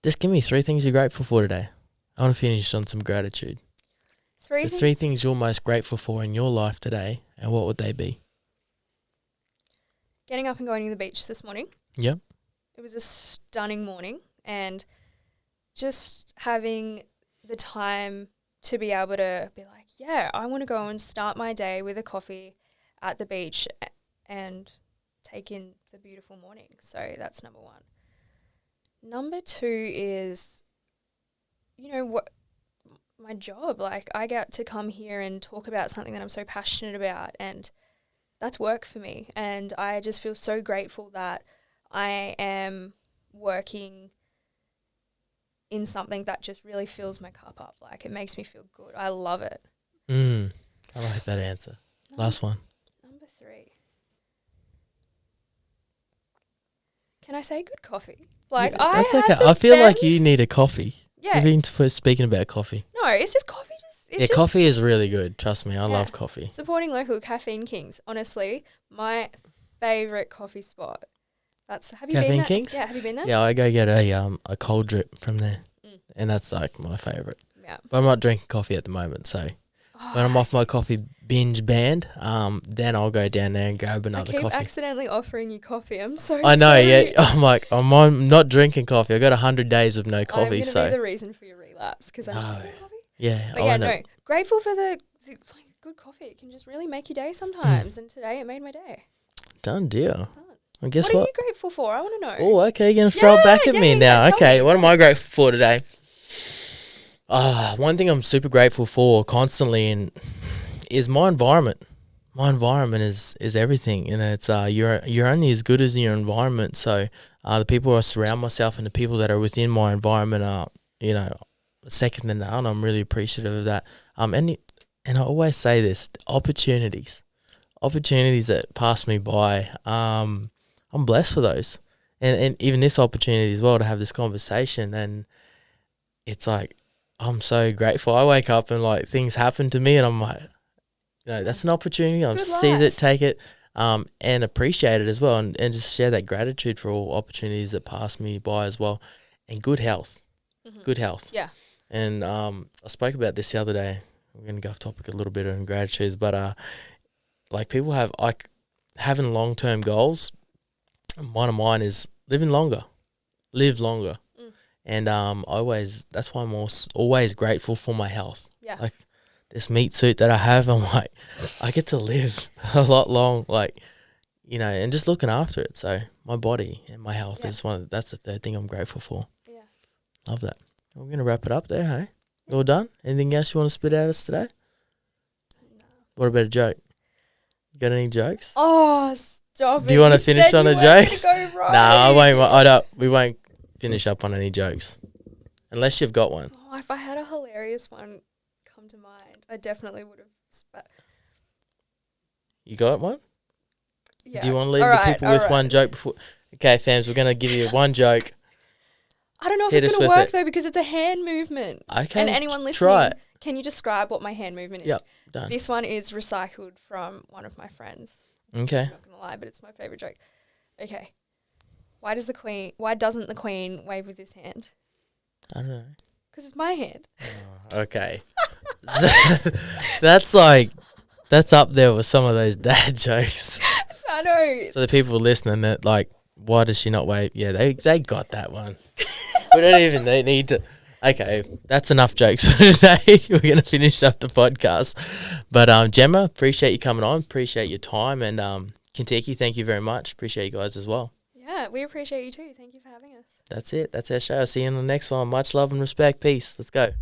just give me 3 things you're grateful for today. I want to finish on some gratitude. Three things you're most grateful for in your life today, and what would they be? Getting up and going to the beach this morning. Yep. It was a stunning morning, and just having the time to be able to be like, yeah, I want to go and start my day with a coffee at the beach and take in the beautiful morning. So that's number 1. Number 2 is, you know, what my job. Like, I get to come here and talk about something that I'm so passionate about, and that's work for me. And I just feel so grateful that I am working in something that just really fills my cup up. Like, it makes me feel good. I love it. I like that answer. Last one. Number 3. Can I say good coffee? Like, yeah, that's okay. I feel like you need a coffee. Yeah. You've been speaking about coffee. No, it's just coffee. Coffee is really good. Trust me, I love coffee. Supporting local Caffeine Kings. Honestly, my favourite coffee spot. Have you been there? Kings? Yeah, have you been there? Yeah, I go get a cold drip from there, and that's like my favourite. Yeah. But I'm not drinking coffee at the moment, so when I'm off my coffee binge band, then I'll go down there and grab another coffee. I keep accidentally offering you coffee. I'm so I know, sorry. yeah. I'm like, I'm not drinking coffee. I got 100 days of no coffee. I'm going to be the reason for your relapse because I'm just like, coffee. Yeah, but yeah, no. Grateful for the good coffee. It can just really make your day sometimes, and today it made my day. Done deal. And guess what are you grateful for? I want to know. Oh, okay, you're going to throw it back at me now. Okay, what am I grateful for today? One thing I'm super grateful for constantly is my environment. my environment is everything, and it's you're only as good as your environment. So the people I surround myself and the people that are within my environment are, you know, second to none. I'm really appreciative of that. And I always say this: opportunities that pass me by. I'm blessed for those, and even this opportunity as well to have this conversation. And it's like I'm so grateful. I wake up and like things happen to me, and I'm like, that's an opportunity. I'm seize it, take it, and appreciate it as well, and just share that gratitude for all opportunities that pass me by as well, and good health, good health. Yeah. And I spoke about this the other day. We're gonna go off topic a little bit on gratitude, but like people have like having long term goals. One of mine is live longer, and that's why I'm always grateful for my health. Yeah. Like this meat suit that I have, I'm like, I get to live a lot long, like, and just looking after it. So my body and my health is that's the third thing I'm grateful for. Yeah. Love that. We're going to wrap it up there, hey? All done? Anything else you want to spit at us today? No. What about a joke? You got any jokes? Oh, stop it. Do you want to finish on a joke? Right. No, I won't. We won't finish up on any jokes. Unless you've got one. Oh, if I had a hilarious one come to mind, I definitely would have. You got one? Yeah. Do you want to leave the people with one joke before? Okay, fams, we're going to give you one joke. I don't know if it's going to work, though, because it's a hand movement. Okay, and anyone listening, can you describe what my hand movement is? Yep, done. This one is recycled from one of my friends. Okay. I'm not going to lie, but it's my favourite joke. Okay. Why doesn't the Queen wave with his hand? I don't know. Because it's my hand. Oh, okay. That's up there with some of those dad jokes. I know. So the people listening, that like, why does she not wave? Yeah, they got that one. We don't even need to. Okay, that's enough jokes for today. We're going to finish up the podcast. But Gemma, appreciate you coming on. Appreciate your time. And Contiki, thank you very much. Appreciate you guys as well. Yeah, we appreciate you too. Thank you for having us. That's it. That's our show. See you in the next one. Much love and respect. Peace. Let's go.